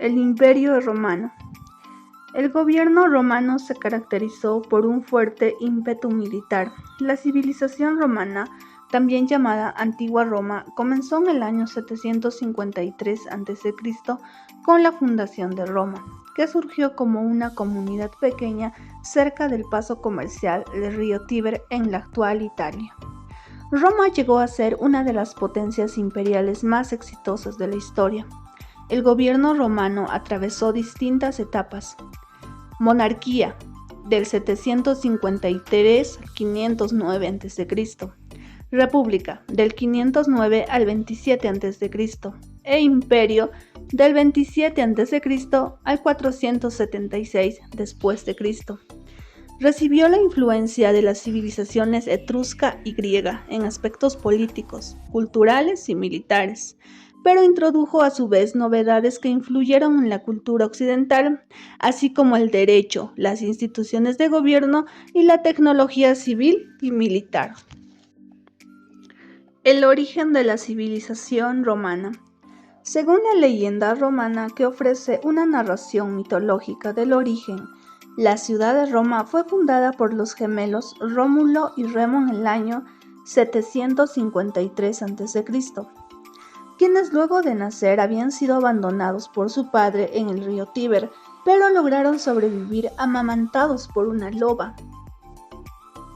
El Imperio Romano. El gobierno romano se caracterizó por un fuerte ímpetu militar. La civilización romana, también llamada Antigua Roma, comenzó en el año 753 a.C. con la fundación de Roma, que surgió como una comunidad pequeña cerca del paso comercial del río Tíber en la actual Italia. Roma llegó a ser una de las potencias imperiales más exitosas de la historia. El gobierno romano atravesó distintas etapas. Monarquía, del 753 al 509 a.C. República, del 509 al 27 a.C. E imperio, del 27 a.C. al 476 después de Cristo. Recibió la influencia de las civilizaciones etrusca y griega en aspectos políticos, culturales y militares, pero introdujo a su vez novedades que influyeron en la cultura occidental, así como el derecho, las instituciones de gobierno y la tecnología civil y militar. El origen de la civilización romana. Según la leyenda romana, que ofrece una narración mitológica del origen, la ciudad de Roma fue fundada por los gemelos Rómulo y Remo en el año 753 a.C., quienes luego de nacer habían sido abandonados por su padre en el río Tíber, pero lograron sobrevivir amamantados por una loba.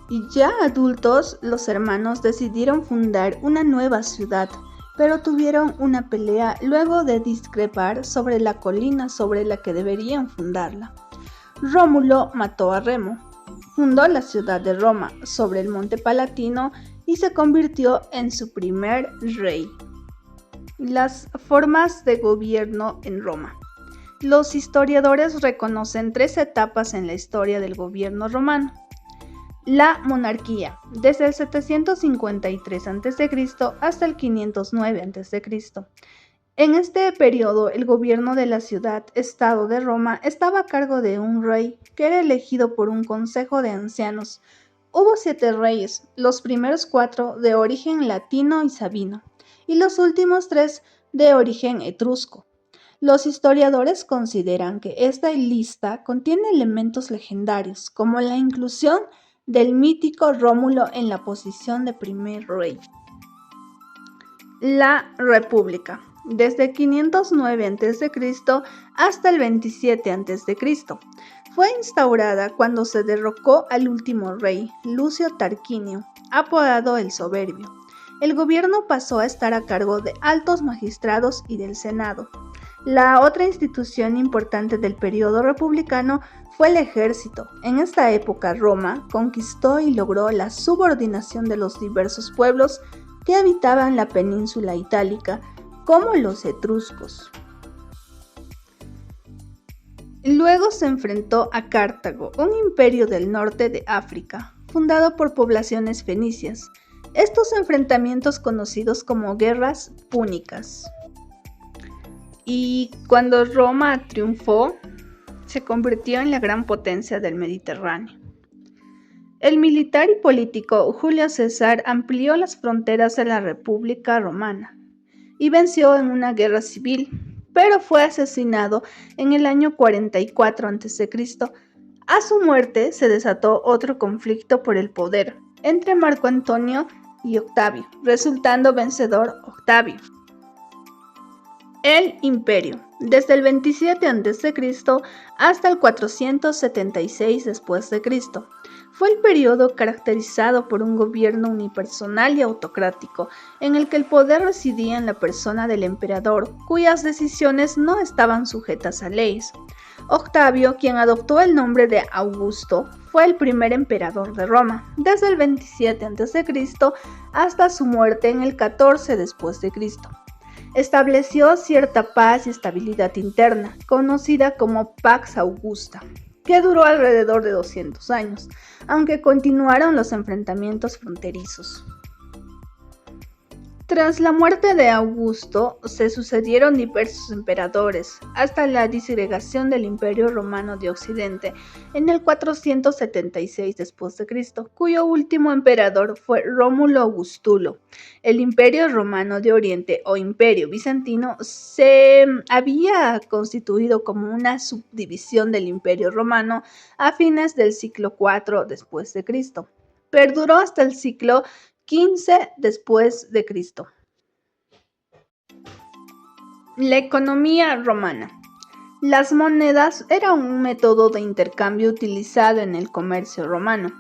Y ya adultos, los hermanos decidieron fundar una nueva ciudad, pero tuvieron una pelea luego de discrepar sobre la colina sobre la que deberían fundarla. Rómulo mató a Remo, fundó la ciudad de Roma sobre el monte Palatino y se convirtió en su primer rey. Las formas de gobierno en Roma. Los historiadores reconocen tres etapas en la historia del gobierno romano. La monarquía, desde el 753 a.C. hasta el 509 a.C. En este periodo, el gobierno de la ciudad-estado de Roma estaba a cargo de un rey que era elegido por un consejo de ancianos. Hubo 7 reyes, los primeros 4 de origen latino y sabino, y los últimos 3 de origen etrusco. Los historiadores consideran que esta lista contiene elementos legendarios, como la inclusión del mítico Rómulo en la posición de primer rey. La República, desde 509 a.C. hasta el 27 a.C. Fue instaurada cuando se derrocó al último rey, Lucio Tarquinio, apodado el Soberbio. El gobierno pasó a estar a cargo de altos magistrados y del Senado. La otra institución importante del periodo republicano fue el ejército. En esta época, Roma conquistó y logró la subordinación de los diversos pueblos que habitaban la península itálica, como los etruscos. Luego se enfrentó a Cartago, un imperio del norte de África, fundado por poblaciones fenicias. Estos enfrentamientos conocidos como guerras púnicas. Y cuando Roma triunfó, se convirtió en la gran potencia del Mediterráneo. El militar y político Julio César amplió las fronteras de la República Romana y venció en una guerra civil, pero fue asesinado en el año 44 a.C. A su muerte se desató otro conflicto por el poder entre Marco Antonio y Octavio, resultando vencedor Octavio. El Imperio, desde el 27 a.C. hasta el 476 después de Cristo. Fue el periodo caracterizado por un gobierno unipersonal y autocrático, en el que el poder residía en la persona del emperador, cuyas decisiones no estaban sujetas a leyes. Octavio, quien adoptó el nombre de Augusto, fue el primer emperador de Roma, desde el 27 a.C. hasta su muerte en el 14 después de Cristo. Estableció cierta paz y estabilidad interna, conocida como Pax Augusta, que duró alrededor de 200 años, aunque continuaron los enfrentamientos fronterizos. Tras la muerte de Augusto, se sucedieron diversos emperadores, hasta la disgregación del Imperio Romano de Occidente en el 476 después de Cristo, cuyo último emperador fue Rómulo Augustulo. El Imperio Romano de Oriente o Imperio Bizantino se había constituido como una subdivisión del Imperio Romano a fines del siglo IV después de Cristo. Perduró hasta el siglo XV después de Cristo. La economía romana. Las monedas eran un método de intercambio utilizado en el comercio romano.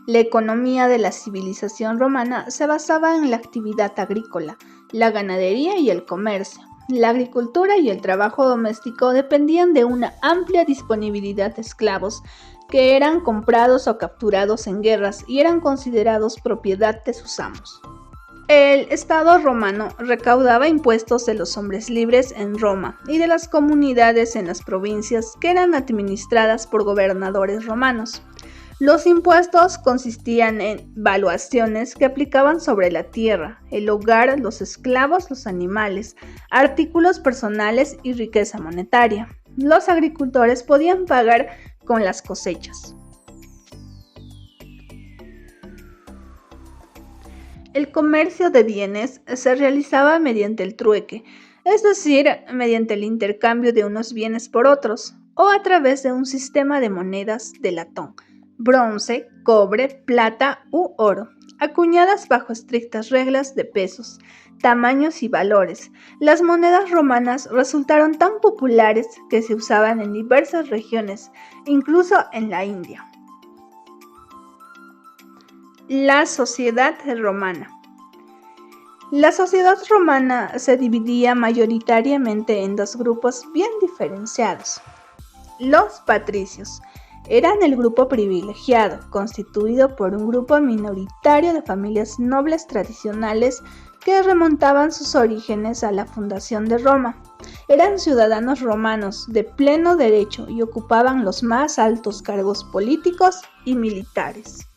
La economía de la civilización romana se basaba en la actividad agrícola, la ganadería y el comercio. La agricultura y el trabajo doméstico dependían de una amplia disponibilidad de esclavos que eran comprados o capturados en guerras y eran considerados propiedad de sus amos. El Estado romano recaudaba impuestos de los hombres libres en Roma y de las comunidades en las provincias que eran administradas por gobernadores romanos. Los impuestos consistían en valuaciones que aplicaban sobre la tierra, el hogar, los esclavos, los animales, artículos personales y riqueza monetaria. Los agricultores podían pagar con las cosechas. El comercio de bienes se realizaba mediante el trueque, es decir, mediante el intercambio de unos bienes por otros, o a través de un sistema de monedas de latón, bronce, cobre, plata u oro, acuñadas bajo estrictas reglas de pesos, tamaños y valores. Las monedas romanas resultaron tan populares que se usaban en diversas regiones, incluso en la India. La sociedad romana. La sociedad romana se dividía mayoritariamente en dos grupos bien diferenciados. Los patricios eran el grupo privilegiado, constituido por un grupo minoritario de familias nobles tradicionales que remontaban sus orígenes a la fundación de Roma. Eran ciudadanos romanos de pleno derecho y ocupaban los más altos cargos políticos y militares.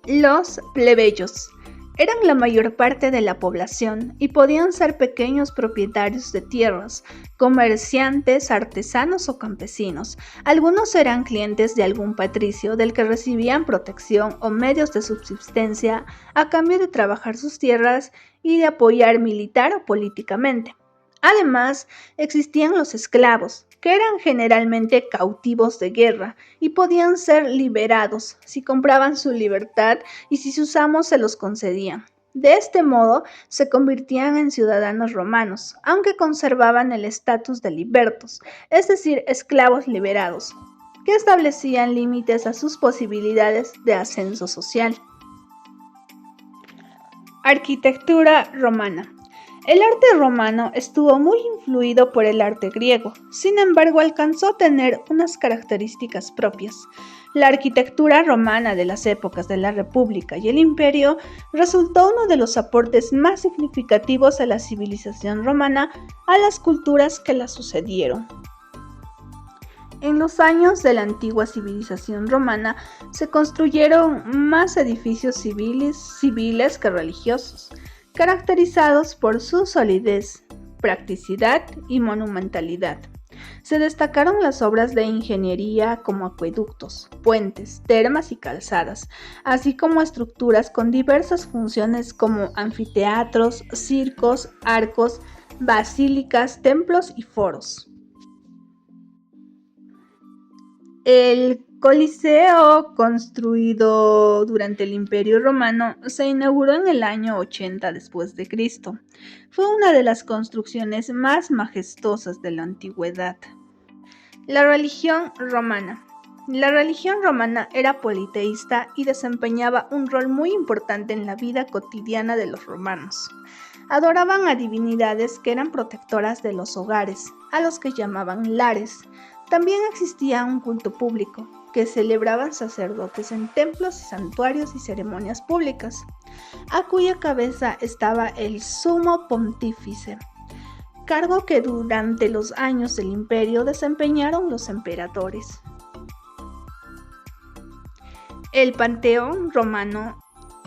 Los plebeyos eran la mayor parte de la población y podían ser pequeños propietarios de tierras, comerciantes, artesanos o campesinos. Algunos eran clientes de algún patricio del que recibían protección o medios de subsistencia a cambio de trabajar sus tierras y de apoyar militar o políticamente. Además, existían los esclavos, que eran generalmente cautivos de guerra y podían ser liberados si compraban su libertad y si sus amos se los concedían. De este modo, se convertían en ciudadanos romanos, aunque conservaban el estatus de libertos, es decir, esclavos liberados, que establecían límites a sus posibilidades de ascenso social. Arquitectura romana. El arte romano estuvo muy influido por el arte griego, sin embargo alcanzó a tener unas características propias. La arquitectura romana de las épocas de la República y el Imperio resultó uno de los aportes más significativos a la civilización romana a las culturas que la sucedieron. En los años de la antigua civilización romana se construyeron más edificios civiles que religiosos, caracterizados por su solidez, practicidad y monumentalidad. Se destacaron las obras de ingeniería como acueductos, puentes, termas y calzadas, así como estructuras con diversas funciones como anfiteatros, circos, arcos, basílicas, templos y foros. El Coliseo, construido durante el Imperio Romano, se inauguró en el año 80 después de Cristo. Fue una de las construcciones más majestuosas de la antigüedad. La religión romana. La religión romana era politeísta y desempeñaba un rol muy importante en la vida cotidiana de los romanos. Adoraban a divinidades que eran protectoras de los hogares, a los que llamaban lares. También existía un culto público, que celebraban sacerdotes en templos y santuarios y ceremonias públicas, a cuya cabeza estaba el sumo pontífice, cargo que durante los años del imperio desempeñaron los emperadores. El Panteón romano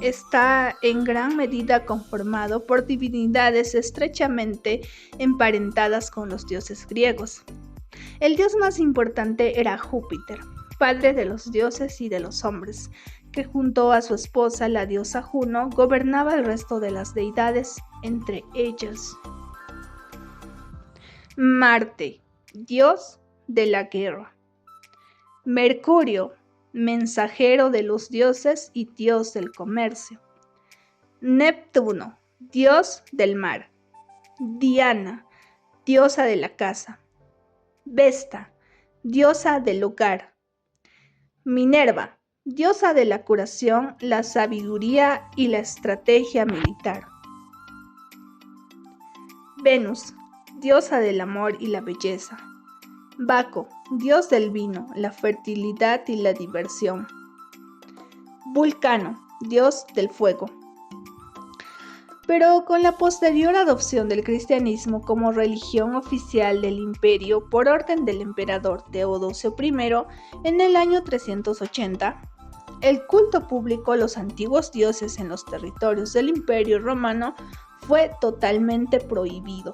está en gran medida conformado por divinidades estrechamente emparentadas con los dioses griegos. El dios más importante era Júpiter, padre de los dioses y de los hombres, que junto a su esposa, la diosa Juno, gobernaba el resto de las deidades, entre ellas Marte, dios de la guerra; Mercurio, mensajero de los dioses y dios del comercio; Neptuno, dios del mar; Diana, diosa de la casa; Vesta, diosa del hogar; Minerva, diosa de la curación, la sabiduría y la estrategia militar; Venus, diosa del amor y la belleza; Baco, dios del vino, la fertilidad y la diversión; Vulcano, dios del fuego. Pero con la posterior adopción del cristianismo como religión oficial del imperio por orden del emperador Teodosio I en el año 380, el culto público a los antiguos dioses en los territorios del Imperio Romano fue totalmente prohibido.